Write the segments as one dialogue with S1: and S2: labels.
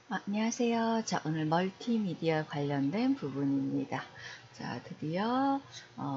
S1: 안녕하세요. 자, 오늘 멀티미디어 관련된 부분입니다. 자, 드디어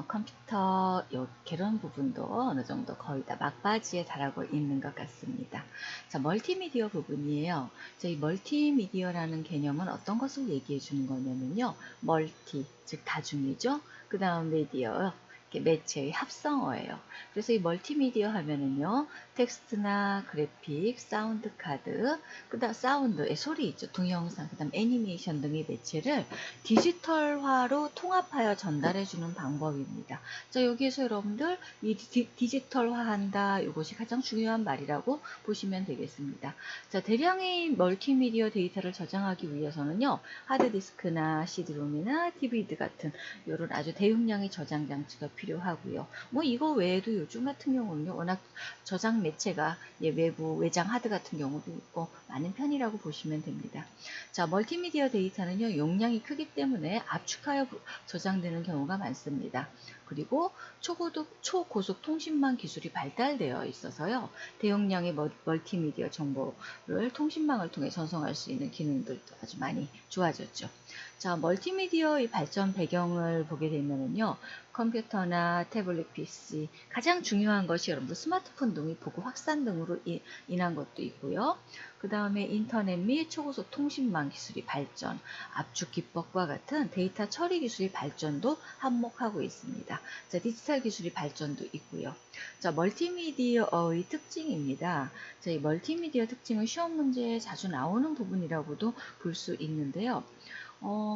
S1: 컴퓨터 개론 부분도 어느 정도 거의 다 막바지에 달하고 있는 것 같습니다. 자, 멀티미디어 부분이에요. 자, 이 멀티미디어라는 개념은 어떤 것을 얘기해 주는 거냐면요. 멀티, 즉 다중이죠. 그 다음 미디어, 매체의 합성어예요. 그래서 이 멀티미디어 하면은요, 텍스트나 그래픽, 사운드 카드, 그다음 사운드의 소리 있죠. 동영상, 그다음 애니메이션 등의 매체를 디지털화로 통합하여 전달해주는 방법입니다. 자, 여기에서 여러분들 이 디지털화한다, 이것이 가장 중요한 말이라고 보시면 되겠습니다. 자, 대량의 멀티미디어 데이터를 저장하기 위해서는요, 하드디스크나 CD롬이나 DVD 같은 이런 아주 대용량의 저장 장치가 필요하고요. 뭐 이거 외에도 요즘 같은 경우는요, 워낙 저장 매체가 외부 외장 하드 같은 경우도 있고 많은 편이라고 보시면 됩니다. 자, 멀티미디어 데이터는요, 용량이 크기 때문에 압축하여 저장되는 경우가 많습니다. 그리고 초고속 통신망 기술이 발달되어 있어서요, 대용량의 멀티미디어 정보를 통신망을 통해 전송할 수 있는 기능들도 아주 많이 좋아졌죠. 자, 멀티미디어의 발전 배경을 보게 되면은요, 컴퓨터나 태블릿 PC, 가장 중요한 것이 여러분들 스마트폰 등의 보급 확산 등으로 인한 것도 있고요. 그 다음에 인터넷 및 초고속 통신망 기술이 발전, 압축 기법과 같은 데이터 처리 기술의 발전도 한몫하고 있습니다. 자, 디지털 기술의 발전도 있고요. 자, 멀티미디어의 특징입니다. 자, 이 멀티미디어 특징은 시험 문제에 자주 나오는 부분이라고도 볼 수 있는데요.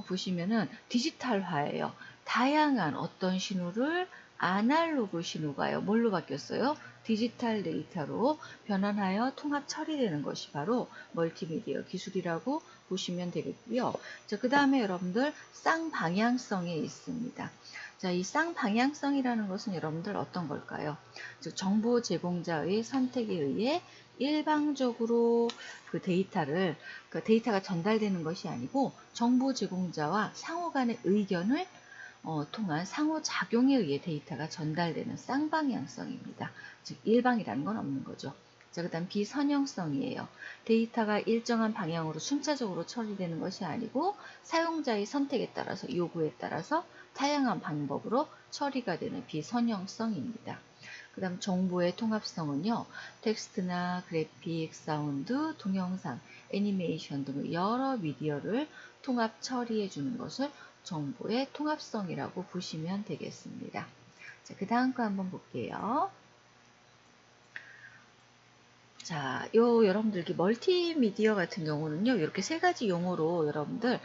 S1: 보시면은 디지털화예요. 다양한 어떤 신호를 아날로그 신호가요. 뭘로 바뀌었어요? 디지털 데이터로 변환하여 통합 처리되는 것이 바로 멀티미디어 기술이라고 보시면 되겠고요. 자, 그 다음에 여러분들 쌍방향성에 있습니다. 자, 이 쌍방향성이라는 것은 여러분들 어떤 걸까요? 즉, 정보 제공자의 선택에 의해 일방적으로 그 데이터가 전달되는 것이 아니고 정보 제공자와 상호 간의 의견을 통한 상호작용에 의해 데이터가 전달되는 쌍방향성입니다. 즉 일방이라는 건 없는 거죠. 자, 그 다음 비선형성이에요. 데이터가 일정한 방향으로 순차적으로 처리되는 것이 아니고 사용자의 선택에 따라서 요구에 따라서 다양한 방법으로 처리가 되는 비선형성입니다. 그 다음 정보의 통합성은요, 텍스트나 그래픽, 사운드, 동영상, 애니메이션 등의 여러 미디어를 통합 처리해 주는 것을 정보의 통합성이라고 보시면 되겠습니다. 자, 그 다음 거 한번 볼게요. 자, 여러분들 멀티미디어 같은 경우는요, 이렇게 세 가지 용어로 여러분들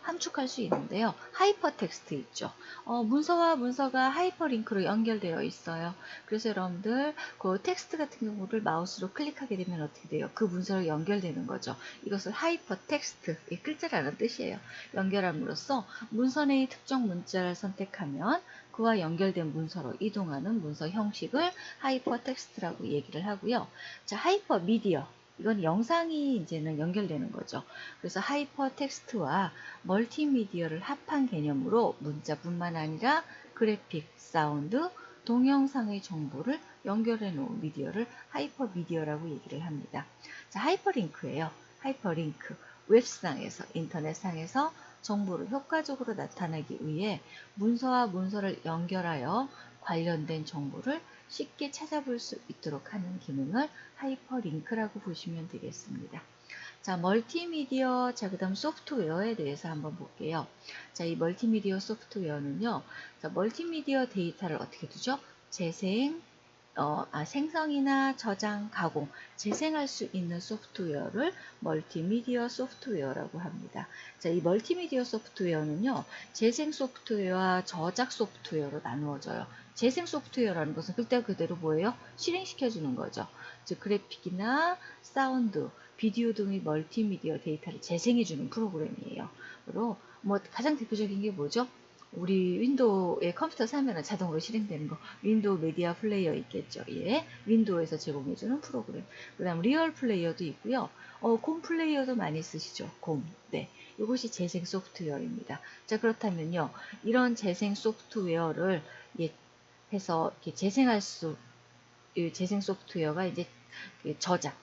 S1: 함축할 수 있는데요. 하이퍼텍스트 있죠. 문서와 문서가 하이퍼링크로 연결되어 있어요. 그래서 여러분들 그 텍스트 같은 경우를 마우스로 클릭하게 되면 어떻게 돼요? 그 문서로 연결되는 거죠. 이것을 하이퍼텍스트, 이 글자라는 뜻이에요. 연결함으로써 문서 내의 특정 문자를 선택하면 그와 연결된 문서로 이동하는 문서 형식을 하이퍼텍스트라고 얘기를 하고요. 자, 하이퍼 미디어. 이건 영상이 이제는 연결되는 거죠. 그래서 하이퍼 텍스트와 멀티미디어를 합한 개념으로 문자뿐만 아니라 그래픽, 사운드, 동영상의 정보를 연결해 놓은 미디어를 하이퍼 미디어라고 얘기를 합니다. 자, 하이퍼링크예요. 하이퍼링크. 웹상에서, 인터넷상에서 정보를 효과적으로 나타내기 위해 문서와 문서를 연결하여 관련된 정보를 쉽게 찾아볼 수 있도록 하는 기능을 하이퍼링크라고 보시면 되겠습니다. 자, 멀티미디어, 자, 그 다음 소프트웨어에 대해서 한번 볼게요. 자, 이 멀티미디어 소프트웨어는요, 자, 멀티미디어 데이터를 어떻게 두죠? 재생, 생성이나 저장, 가공, 재생할 수 있는 소프트웨어를 멀티미디어 소프트웨어라고 합니다. 자, 이 멀티미디어 소프트웨어는요, 재생 소프트웨어와 저작 소프트웨어로 나누어져요. 재생 소프트웨어라는 것은 그때 그대로 뭐예요? 실행시켜주는 거죠. 즉, 그래픽이나 사운드, 비디오 등의 멀티미디어 데이터를 재생해주는 프로그램이에요. 그리고 뭐 가장 대표적인 게 뭐죠? 우리 윈도우에 컴퓨터 사면 자동으로 실행되는 거 윈도우 메디아 플레이어 있겠죠. 예, 윈도우에서 제공해주는 프로그램. 그 다음 리얼 플레이어도 있고요. 곰 플레이어도 많이 쓰시죠. 곰. 네, 이것이 재생 소프트웨어입니다. 자, 그렇다면요, 이런 재생 소프트웨어를 해서 이렇게 재생 소프트웨어가 이제 저장,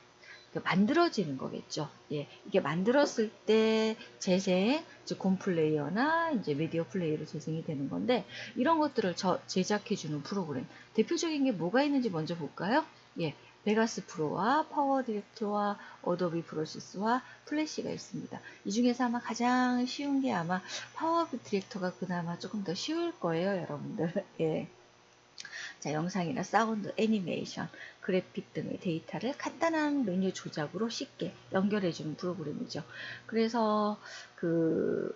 S1: 만들어지는 거겠죠. 예, 이게 만들었을 때 재생, 즉 곰 플레이어나 이제 미디어 플레이어로 재생이 되는 건데, 이런 것들을 제작해주는 프로그램. 대표적인 게 뭐가 있는지 먼저 볼까요? 예, 베가스 프로와 파워 디렉터와 어도비 프로세스와 플래시가 있습니다. 이 중에서 아마 가장 쉬운 게 아마 파워 디렉터가 그나마 조금 더 쉬울 거예요, 여러분들. 예. 자, 영상이나 사운드, 애니메이션, 그래픽 등의 데이터를 간단한 메뉴 조작으로 쉽게 연결해주는 프로그램이죠. 그래서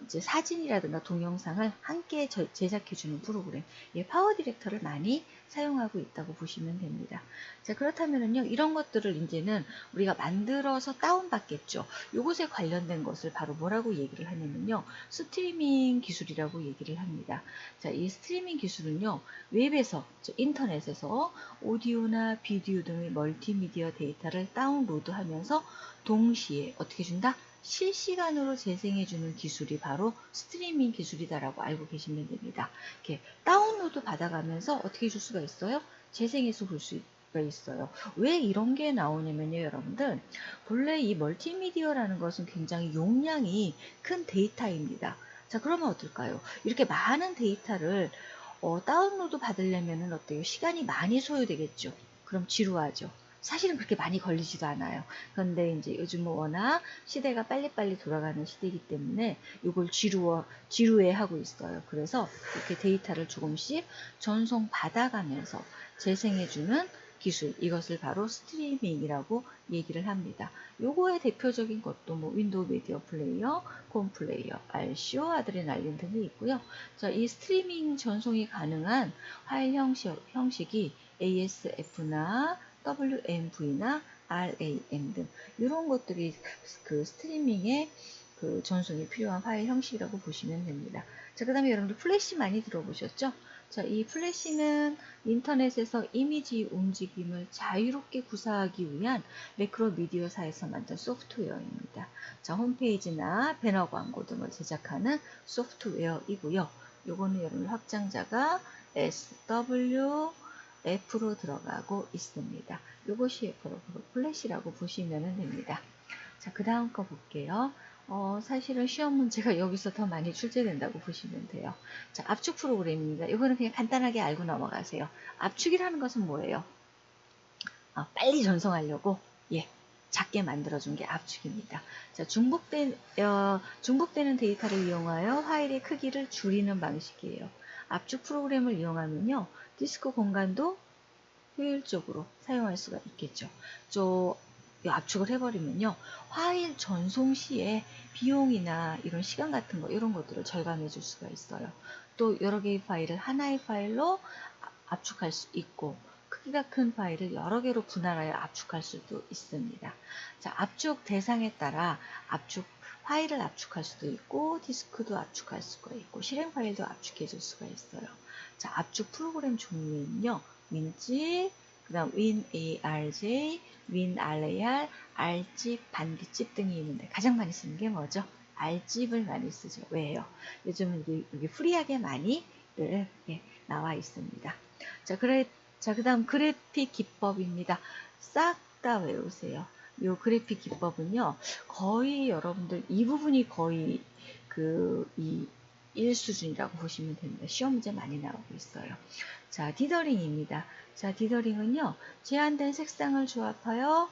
S1: 이제 사진이라든가 동영상을 함께 제작해주는 프로그램, 예, 파워 디렉터를 많이 사용하고 있다고 보시면 됩니다. 자, 그렇다면은요, 이런 것들을 이제는 우리가 만들어서 다운받겠죠. 요것에 관련된 것을 바로 뭐라고 얘기를 하냐면요, 스트리밍 기술이라고 얘기를 합니다. 자, 이 스트리밍 기술은요, 웹에서, 인터넷에서 오디오나 비디오 등의 멀티미디어 데이터를 다운로드하면서 동시에 어떻게 준다? 실시간으로 재생해주는 기술이 바로 스트리밍 기술이다라고 알고 계시면 됩니다. 이렇게 다운로드 받아가면서 어떻게 해줄 수가 있어요? 재생해서 볼 수가 있어요. 왜 이런 게 나오냐면요, 여러분들. 본래 이 멀티미디어라는 것은 굉장히 용량이 큰 데이터입니다. 자, 그러면 어떨까요? 이렇게 많은 데이터를 다운로드 받으려면은 어때요? 시간이 많이 소요되겠죠. 그럼 지루하죠. 사실은 그렇게 많이 걸리지도 않아요. 그런데 이제 요즘은 워낙 시대가 빨리빨리 돌아가는 시대이기 때문에 이걸 지루해 하고 있어요. 그래서 이렇게 데이터를 조금씩 전송 받아가면서 재생해주는 기술, 이것을 바로 스트리밍이라고 얘기를 합니다. 요거의 대표적인 것도 뭐 윈도우 미디어 플레이어, 홈 플레이어, 알쇼, 아드레날린 등이 있고요. 자, 이 스트리밍 전송이 가능한 파일 형식이 ASF나 WMV나 RAM 등 이런 것들이 스트리밍의 전송이 필요한 파일 형식이라고 보시면 됩니다. 자, 그 다음에 여러분들 플래시 많이 들어보셨죠? 자, 이 플래시는 인터넷에서 이미지 움직임을 자유롭게 구사하기 위한 매크로 미디어사에서 만든 소프트웨어입니다. 자, 홈페이지나 배너 광고 등을 제작하는 소프트웨어이고요. 요거는 여러분 확장자가 SW F로 들어가고 있습니다. 요것이 플래시라고 보시면 됩니다. 자, 그 다음 거 볼게요. 사실은 시험 문제가 여기서 더 많이 출제된다고 보시면 돼요. 자, 압축 프로그램입니다. 이거는 그냥 간단하게 알고 넘어가세요. 압축이라는 것은 뭐예요? 빨리 전송하려고, 예, 작게 만들어준 게 압축입니다. 자, 중복되는 데이터를 이용하여 파일의 크기를 줄이는 방식이에요. 압축 프로그램을 이용하면요, 디스크 공간도 효율적으로 사용할 수가 있겠죠. 압축을 해버리면요, 파일 전송 시에 비용이나 이런 시간 같은 거, 이런 것들을 절감해 줄 수가 있어요. 또 여러 개의 파일을 하나의 파일로 압축할 수 있고, 크기가 큰 파일을 여러 개로 분할하여 압축할 수도 있습니다. 자, 압축 대상에 따라 파일을 압축할 수도 있고, 디스크도 압축할 수가 있고, 실행 파일도 압축해 줄 수가 있어요. 자, 압축 프로그램 종류는요, 윈집, 그 다음 WinARJ, WinRAR, R집, 반디집 등이 있는데 가장 많이 쓰는 게 뭐죠? R집을 많이 쓰죠. 왜요? 요즘은 여기 프리하게 많이 나와 있습니다. 자, 그 다음 그래픽 기법입니다. 싹 다 외우세요. 이 그래픽 기법은요, 거의 여러분들 이 부분이 거의 이 1수준이라고 보시면 됩니다. 시험 문제 많이 나오고 있어요. 자, 디더링입니다. 자, 디더링은요, 제한된 색상을 조합하여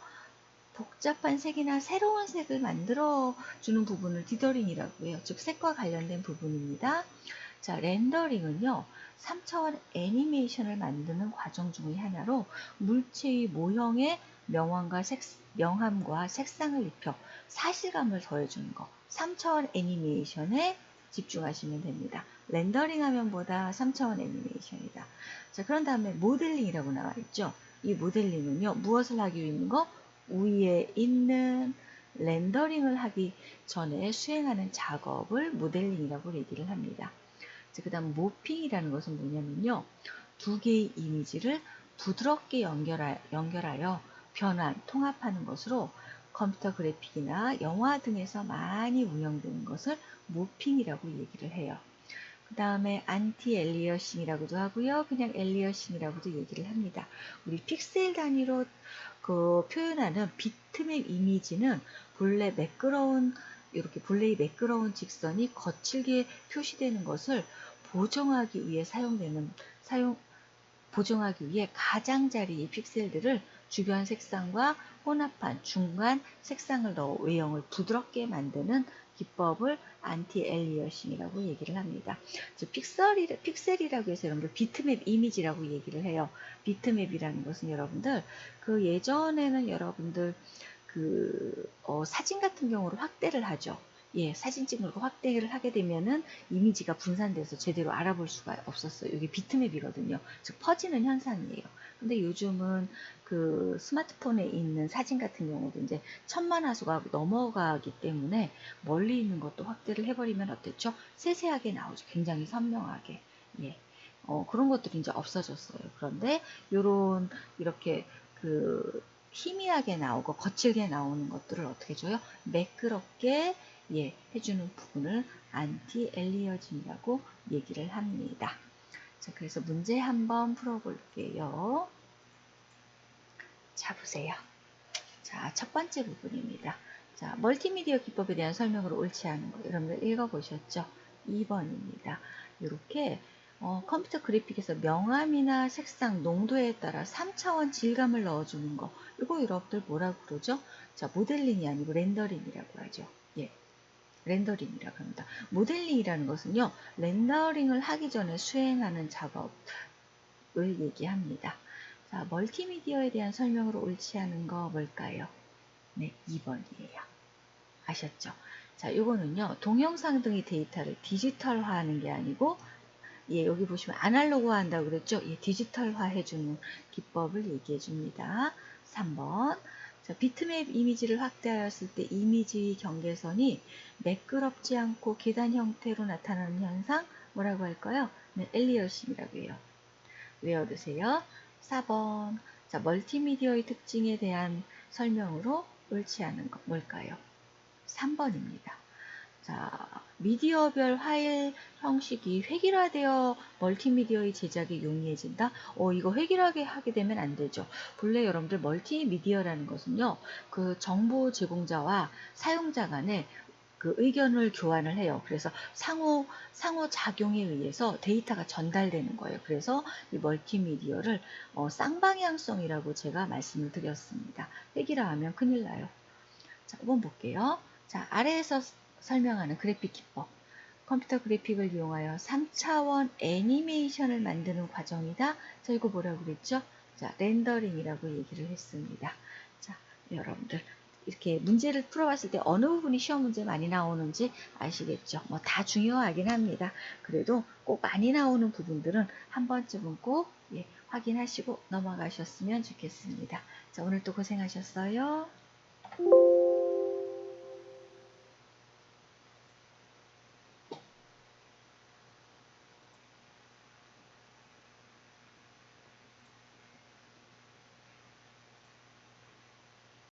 S1: 복잡한 색이나 새로운 색을 만들어주는 부분을 디더링이라고 해요. 즉, 색과 관련된 부분입니다. 자, 렌더링은요, 3차원 애니메이션을 만드는 과정 중의 하나로 물체의 모형에 명암과 색상을 입혀 사실감을 더해주는 거. 3차원 애니메이션에 집중하시면 됩니다. 렌더링 화면보다 3차원 애니메이션이다. 자, 그런 다음에 모델링이라고 나와 있죠. 이 모델링은요, 무엇을 하기 위한 거? 위에 있는 렌더링을 하기 전에 수행하는 작업을 모델링이라고 얘기를 합니다. 그 다음 모핑이라는 것은 뭐냐면요, 두 개의 이미지를 부드럽게 연결하여 통합하는 것으로 컴퓨터 그래픽이나 영화 등에서 많이 운영되는 것을 모핑이라고 얘기를 해요. 그 다음에 안티 엘리어싱이라고도 하고요, 그냥 엘리어싱이라고도 얘기를 합니다. 우리 픽셀 단위로 그 표현하는 비트맵 이미지는 본래 매끄러운 이렇게 본래의 매끄러운 직선이 거칠게 표시되는 것을 보정하기 위해 보정하기 위해 가장자리의 픽셀들을 주변 색상과 혼합한 중간 색상을 넣어 외형을 부드럽게 만드는 기법을 안티-엘리어싱이라고 얘기를 합니다. 즉 픽셀이라고 해서 여러분들 비트맵 이미지라고 얘기를 해요. 비트맵이라는 것은 여러분들 그 예전에는 여러분들 사진 같은 경우로 확대를 하죠. 예, 사진 찍는 거 확대를 하게 되면은 이미지가 분산돼서 제대로 알아볼 수가 없었어요. 이게 비트맵이거든요. 즉 퍼지는 현상이에요. 근데 요즘은 그 스마트폰에 있는 사진 같은 경우도 이제 1000만 화소가 넘어가기 때문에 멀리 있는 것도 확대를 해버리면 어땠죠? 세세하게 나오죠. 굉장히 선명하게. 예. 그런 것들이 이제 없어졌어요. 그런데 요런 이렇게 그 희미하게 나오고 거칠게 나오는 것들을 어떻게 줘요? 매끄럽게 예, 해주는 부분을 안티-엘리어징이라고 얘기를 합니다. 자, 그래서 문제 한번 풀어볼게요. 자, 보세요. 자, 첫 번째 부분입니다. 자, 멀티미디어 기법에 대한 설명으로 옳지 않은 거 여러분들 읽어보셨죠? 2번입니다. 이렇게 컴퓨터 그래픽에서 명암이나 색상, 농도에 따라 3차원 질감을 넣어주는 거 이거 여러분들 뭐라고 그러죠? 자, 모델링이 아니고 렌더링이라고 하죠. 예. 렌더링이라고 합니다. 모델링이라는 것은요, 렌더링을 하기 전에 수행하는 작업을 얘기합니다. 자, 멀티미디어에 대한 설명으로 옳지 않은 거 뭘까요? 네, 2번이에요. 아셨죠? 자, 요거는요, 동영상 등의 데이터를 디지털화하는 게 아니고, 예, 여기 보시면 아날로그화 한다고 그랬죠? 예, 디지털화 해주는 기법을 얘기해 줍니다. 3번. 자, 비트맵 이미지를 확대하였을 때 이미지 경계선이 매끄럽지 않고 계단 형태로 나타나는 현상, 뭐라고 할까요? 네, 엘리어싱이라고 해요. 외워두세요. 4번. 자, 멀티미디어의 특징에 대한 설명으로 옳지 않은 것 뭘까요? 3번입니다. 자, 미디어별 파일 형식이 획일화되어 멀티미디어의 제작에 용이해진다? 이거 획일하게 하게 되면 안 되죠. 본래 여러분들 멀티미디어라는 것은요, 그 정보 제공자와 사용자 간에 그 의견을 교환을 해요. 그래서 상호 작용에 의해서 데이터가 전달되는 거예요. 그래서 이 멀티미디어를 쌍방향성이라고 제가 말씀을 드렸습니다. 획일화하면 큰일 나요. 자, 5번 볼게요. 자, 아래에서 설명하는 그래픽 기법. 컴퓨터 그래픽을 이용하여 3차원 애니메이션을 만드는 과정이다. 자, 이거 뭐라고 그랬죠? 자, 렌더링이라고 얘기를 했습니다. 자, 여러분들 이렇게 문제를 풀어봤을 때 어느 부분이 시험 문제 많이 나오는지 아시겠죠? 뭐 다 중요하긴 합니다. 그래도 꼭 많이 나오는 부분들은 한 번쯤은 꼭 예, 확인하시고 넘어가셨으면 좋겠습니다. 자, 오늘 또 고생하셨어요.